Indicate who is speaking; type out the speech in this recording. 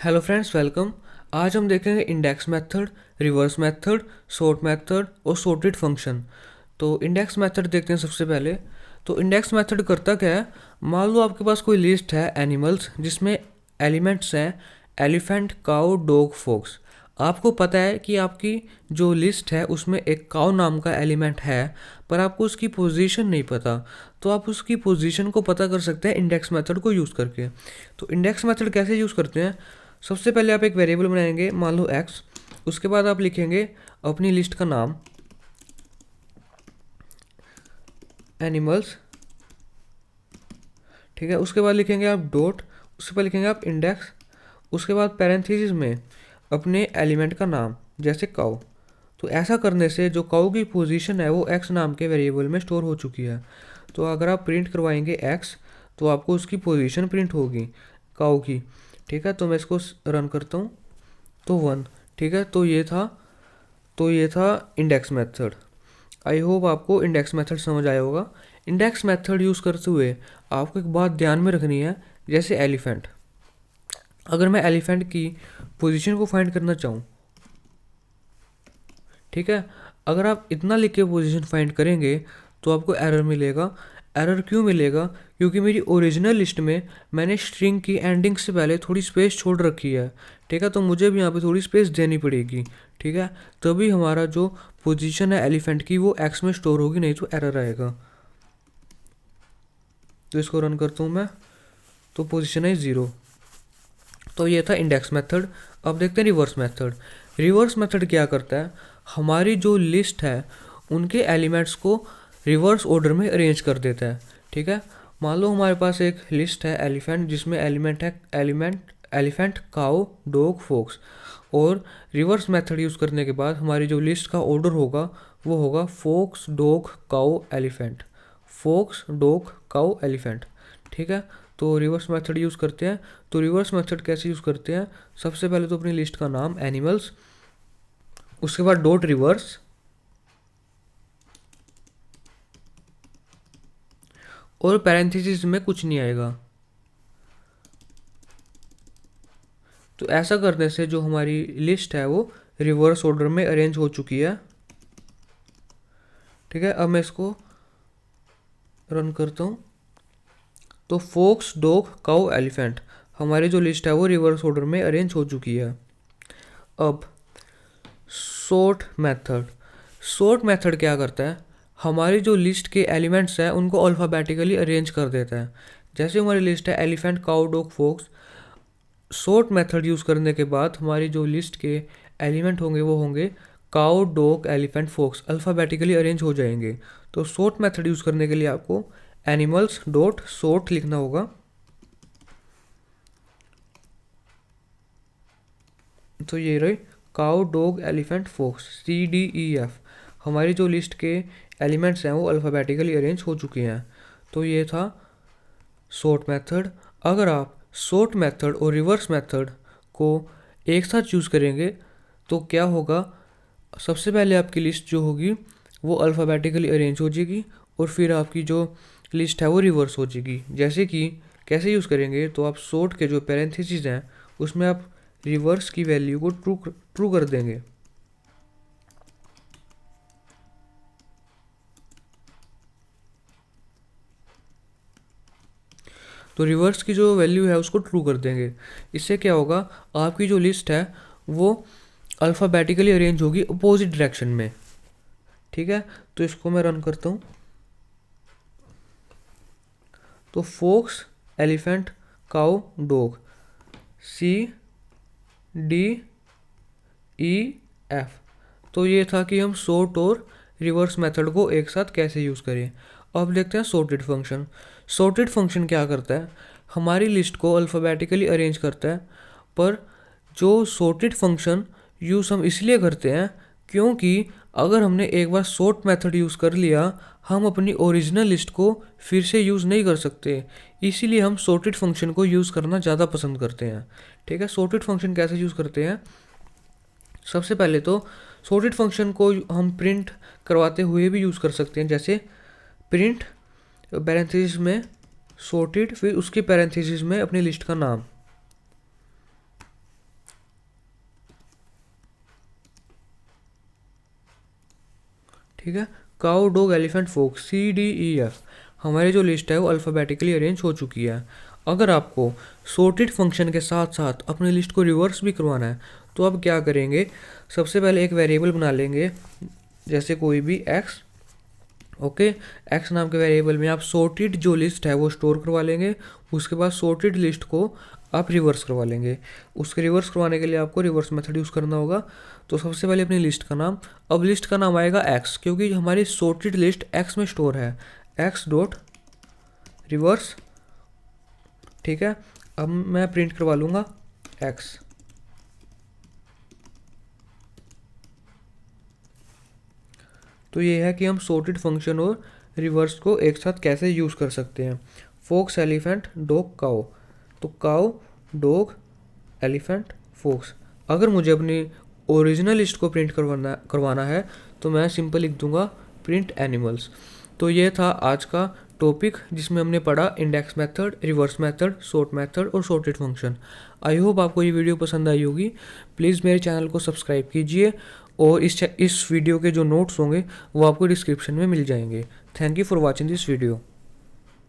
Speaker 1: Hello friends, welcome. आज हम देखेंगे index method, reverse method, sort method और सॉर्टेड फंक्शन। तो इंडेक्स मेथड देखते हैं सबसे पहले। तो इंडेक्स मेथड करता क्या है? मान लो आपके पास कोई लिस्ट है एनिमल्स जिसमें एलिमेंट्स हैं एलिफेंट, काऊ, डॉग, फॉक्स। आपको पता है कि आपकी जो लिस्ट है उसमें एक काऊ नाम का एलिमेंट है, पर आपको उसकी पोजीशन नहीं पता। तो आप उसकी पोजीशन को पता कर सकते हैं इंडेक्स मेथड को यूज़ करके। तो इंडेक्स मेथड कैसे यूज़ करते हैं? सबसे पहले आप एक वेरिएबल बनाएंगे, मान लो एक्स। उसके बाद आप लिखेंगे अपनी लिस्ट का नाम एनिमल्स, ठीक है। उसके बाद लिखेंगे आप डॉट, उसके बाद लिखेंगे आप इंडेक्स। उसके बाद पैरेंथेसिस में अपने एलिमेंट का नाम, जैसे काऊ। तो ऐसा करने से जो काऊ की पोजीशन है वो एक्स नाम के वेरिएबल में स्टोर हो चुकी है। तो अगर आप प्रिंट करवाएंगे एक्स तो आपको उसकी पोजीशन प्रिंट होगी काऊ की, ठीक है। तो मैं इसको रन करता हूँ तो 1, ठीक है। तो ये था इंडेक्स मेथड। आई होप आपको इंडेक्स मेथड समझ आया होगा। इंडेक्स मेथड यूज़ करते हुए आपको एक बात ध्यान में रखनी है, जैसे एलिफेंट। अगर मैं एलिफेंट की पोजीशन को फाइंड करना चाहूँ, ठीक है, अगर आप इतना लिख के पोजीशन फाइंड करेंगे तो आपको एरर मिलेगा। एरर क्यों मिलेगा? क्योंकि मेरी ओरिजिनल लिस्ट में मैंने स्ट्रिंग की एंडिंग से पहले थोड़ी स्पेस छोड़ रखी है, ठीक है। तो मुझे भी यहाँ पे थोड़ी स्पेस देनी पड़ेगी, ठीक है। तभी हमारा जो पोजीशन है एलिफेंट की वो एक्स में स्टोर होगी, नहीं तो एरर आएगा। तो इसको रन करता हूँ मैं, तो पोजीशन है 0। तो ये था इंडेक्स मेथड। अब देखते हैं रिवर्स मेथड। रिवर्स मेथड क्या करता है? हमारी जो लिस्ट है उनके एलिमेंट्स को रिवर्स ऑर्डर में अरेंज कर देता है, ठीक है। मान लो हमारे पास एक लिस्ट है एलिफेंट जिसमें एलिफेंट, काऊ, डॉग, फॉक्स। और रिवर्स मेथड यूज़ करने के बाद हमारी जो लिस्ट का ऑर्डर होगा वो होगा फॉक्स, डॉग, काऊ, एलिफेंट। फॉक्स, डॉग, काऊ, एलिफेंट, ठीक है। तो रिवर्स मेथड यूज़ करते हैं। तो रिवर्स मेथड कैसे यूज़ करते हैं? सबसे पहले तो अपनी लिस्ट का नाम एनिमल्स, उसके बाद डॉट रिवर्स, और पैरेंथेसिस में कुछ नहीं आएगा। तो ऐसा करने से जो हमारी लिस्ट है वो रिवर्स ऑर्डर में अरेंज हो चुकी है, ठीक है। अब मैं इसको रन करता हूँ तो फॉक्स, डॉग, काऊ, एलिफेंट, हमारी जो लिस्ट है वो रिवर्स ऑर्डर में अरेंज हो चुकी है। अब सॉर्ट मेथड। सॉर्ट मेथड क्या करता है? हमारी जो लिस्ट के एलिमेंट्स हैं उनको अल्फ़ाबेटिकली अरेंज कर देता है। जैसे हमारी लिस्ट है elephant, cow, dog, fox. Sort method use करने के बाद हमारी जो लिस्ट के एलिमेंट होंगे वो होंगे cow, dog, elephant, fox, alphabetically arrange हो जाएंगे। तो सॉर्ट मेथड यूज़ करने के लिए आपको एनिमल्स डॉट सॉर्ट लिखना होगा। तो ये रही काऊ, डॉग, एलिफेंट, फॉक्स, CDEF। हमारी जो लिस्ट के एलिमेंट्स हैं वो अल्फ़ाबेटिकली अरेंज हो चुके हैं। तो ये था सॉर्ट मेथड। अगर आप सॉर्ट मेथड और रिवर्स मेथड को एक साथ यूज़ करेंगे तो क्या होगा? सबसे पहले आपकी लिस्ट जो होगी वो अल्फ़ाबेटिकली अरेंज हो जाएगी, और फिर आपकी जो लिस्ट है वो रिवर्स हो जाएगी। जैसे कि कैसे यूज़ करेंगे? तो आप सॉर्ट के जो पैरेंथेसिस हैं उसमें आप रिवर्स की वैल्यू को ट्रू कर देंगे। तो रिवर्स की जो वैल्यू है उसको ट्रू कर देंगे। इससे क्या होगा? आपकी जो लिस्ट है वो अल्फ़ाबेटिकली अरेंज होगी अपोजिट डायरेक्शन में, ठीक है। तो इसको मैं रन करता हूँ तो fox, elephant, cow, dog, CDEF। तो ये था कि हम सॉर्ट और रिवर्स मेथड को एक साथ कैसे यूज़ करें। अब देखते हैं सॉर्टेड फंक्शन। सॉर्टेड फंक्शन क्या करता है? हमारी लिस्ट को अल्फ़ाबेटिकली अरेंज करता है, पर जो सॉर्टेड फंक्शन यूज़ हम इसलिए करते हैं क्योंकि अगर हमने एक बार सॉर्ट मेथड यूज़ कर लिया, हम अपनी ओरिजिनल लिस्ट को फिर से यूज़ नहीं कर सकते। इसीलिए हम सॉर्टेड फंक्शन को यूज़ करना ज़्यादा पसंद करते हैं, ठीक है। सॉर्टेड फंक्शन कैसे यूज़ करते हैं? सबसे पहले तो सॉर्टेड फंक्शन को हम प्रिंट करवाते हुए भी यूज़ कर सकते हैं, जैसे प्रिंट पैरेंथेसिस में सॉर्टेड, फिर उसके पैरेंथेसिस में अपनी लिस्ट का नाम। ठीक है। Cow dog elephant fox CDEF हमारी जो लिस्ट है वो अल्फ़ाबेटिकली अरेंज हो चुकी है। अगर आपको सॉर्टेड फंक्शन के साथ साथ अपनी लिस्ट को रिवर्स भी करवाना है तो आप क्या करेंगे, सबसे पहले एक वेरिएबल बना लेंगे जैसे कोई भी x। ओके, x नाम के वेरिएबल में आप सॉर्टेड जो लिस्ट है वो स्टोर करवा लेंगे। उसके बाद सॉर्टेड लिस्ट को आप रिवर्स करवा लेंगे। उसके रिवर्स करवाने के लिए आपको रिवर्स मेथड यूज़ करना होगा। तो सबसे पहले अपनी लिस्ट का नाम, अब लिस्ट का नाम आएगा x क्योंकि हमारी सॉर्टेड लिस्ट x में स्टोर है, x डॉट रिवर्स। ठीक है, अब मैं प्रिंट करवा लूँगा x। तो ये है कि हम सॉर्टेड फंक्शन और रिवर्स को एक साथ कैसे यूज़ कर सकते हैं। फोक्स एलिफेंट डॉग काउ, तो काउ डॉग एलिफेंट फोक्स। अगर मुझे अपनी ओरिजिनल लिस्ट को प्रिंट करवाना है तो मैं सिंपल लिख दूंगा प्रिंट एनिमल्स। तो ये था आज का टॉपिक जिसमें हमने पढ़ा index method, reverse method, sort method और सॉर्टेड फंक्शन। आई होप आपको ये वीडियो पसंद आई होगी। प्लीज़ मेरे चैनल को सब्सक्राइब कीजिए और इस वीडियो के जो नोट्स होंगे वो आपको डिस्क्रिप्शन में मिल जाएंगे। Thank you for watching this video.